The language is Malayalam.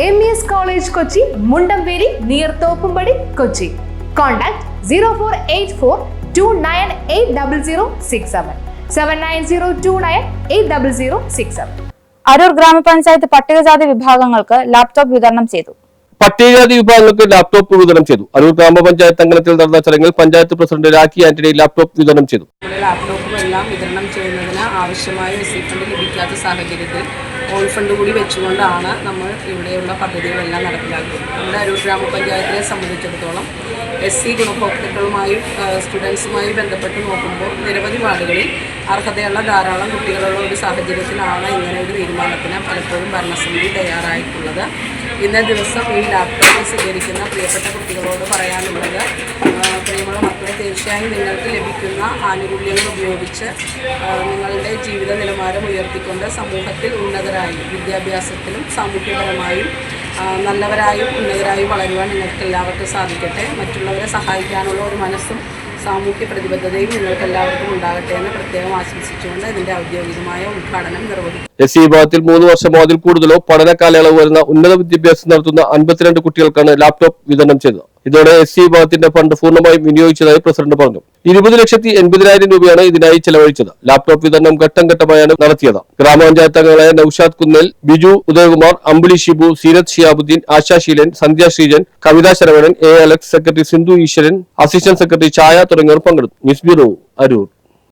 MES College Kochi, Mundamberi near Thoppumadi, Kochi. Contact 0484298067 7902980067. Aroor ഗ്രാമപഞ്ചായത്ത് പട്ടികജാതി വിഭാഗങ്ങൾക്ക് ലാപ്ടോപ്പ് വിതരണം ചെയ്തു. പട്ടികജാതി വിഭാഗങ്ങൾക്ക് ലാപ്ടോപ്പ് വിതരണം ചെയ്തു. അരൂർ ഗ്രാമപഞ്ചായത്ത് അംഗനത്തിൽ നടന്ന ചടങ്ങിൽ പഞ്ചായത്ത് പ്രസിഡന്റ് രാഖി ആന്റണി ലാപ്ടോപ്പ് വിതരണം ചെയ്തു. ലാപ്ടോപ്പുകളെല്ലാം വിതരണം ചെയ്യുന്നതിന് ആവശ്യമായ SC ഫണ്ട് ലഭിക്കാത്ത സാഹചര്യത്തിൽ ഓൾ ഫണ്ട് കൂടി വെച്ചുകൊണ്ടാണ് നമ്മൾ ഇവിടെയുള്ള പദ്ധതികളെല്ലാം നടപ്പിലാക്കുന്നത്. നമ്മുടെ അരൂർ ഗ്രാമപഞ്ചായത്തിനെ സംബന്ധിച്ചിടത്തോളം SC ഗുണഭോക്താക്കളുമായും സ്റ്റുഡൻസുമായി ബന്ധപ്പെട്ട് നോക്കുമ്പോൾ നിരവധി വാർഡുകളിൽ അർഹതയുള്ള ധാരാളം കുട്ടികളുള്ള ഒരു സാഹചര്യത്തിലാണ് ഇങ്ങനെ ഒരു തീരുമാനത്തിന് പലപ്പോഴും ഭരണസമിതി തയ്യാറായിട്ടുള്ളത്. ഇന്നേ ദിവസം ഈ ലാപ്ടോപ്പ് സ്വീകരിക്കുന്ന പ്രിയപ്പെട്ട കുട്ടികളോട് പറയാനുള്ളത്, പ്രിയമുള്ള മക്കളെ, തീർച്ചയായും നിങ്ങൾക്ക് ലഭിക്കുന്ന ആനുകൂല്യങ്ങൾ ഉപയോഗിച്ച് നിങ്ങളുടെ ജീവിത നിലവാരം ഉയർത്തിക്കൊണ്ട് സമൂഹത്തിൽ ഉന്നതരായി വിദ്യാഭ്യാസത്തിലും സാമൂഹ്യപരമായും നല്ലവരായും ഉന്നതരായും വളരുവാൻ നിങ്ങൾക്ക് എല്ലാവർക്കും സാധിക്കട്ടെ. മറ്റുള്ളവരെ സഹായിക്കാനുള്ള ഒരു മനസ്സും സാമൂഹ്യ പ്രതിബദ്ധതയും നിങ്ങൾക്ക് എല്ലാവർക്കും ഉണ്ടാകട്ടെ എന്ന് പ്രത്യേകം ആശംസിച്ചുകൊണ്ട് ഇതിന്റെ ഔദ്യോഗികമായ ഉദ്ഘാടനം നിർവഹിക്കും. SC വിഭാഗത്തിൽ 3 വർഷമോ അതിൽ കൂടുതലോ പഠന കാലയളവ് വരുന്ന ഉന്നത വിദ്യാഭ്യാസം നടത്തുന്ന 52 കുട്ടികൾക്കാണ് ലാപ്ടോപ്പ് വിതരണം ചെയ്തത്. ഇതോടെ SC വിഭാഗത്തിന്റെ ഫണ്ട് പൂർണ്ണമായും വിനിയോഗിച്ചതായി പ്രസിഡന്റ് പറഞ്ഞു. 20,80,000 രൂപയാണ് ഇതിനായി ചെലവഴിച്ചത്. ലാപ്ടോപ്പ് വിതരണം ഘട്ടം ഘട്ടമായാണ് നടത്തിയത്. ഗ്രാമപഞ്ചായത്ത് അംഗങ്ങളായ Noushad Kunnel, Biju Udayakumar, Ambili Shibu, Seerath Shiyabuddin, Asha Sheelan, Sandhya Sreejan, Kavitha Saravanan, A. Alex, secretary Sindhu Eswaran, assistant secretary Chaya തുടങ്ങിയവർ പങ്കെടുത്തു. News bureau, Aroor.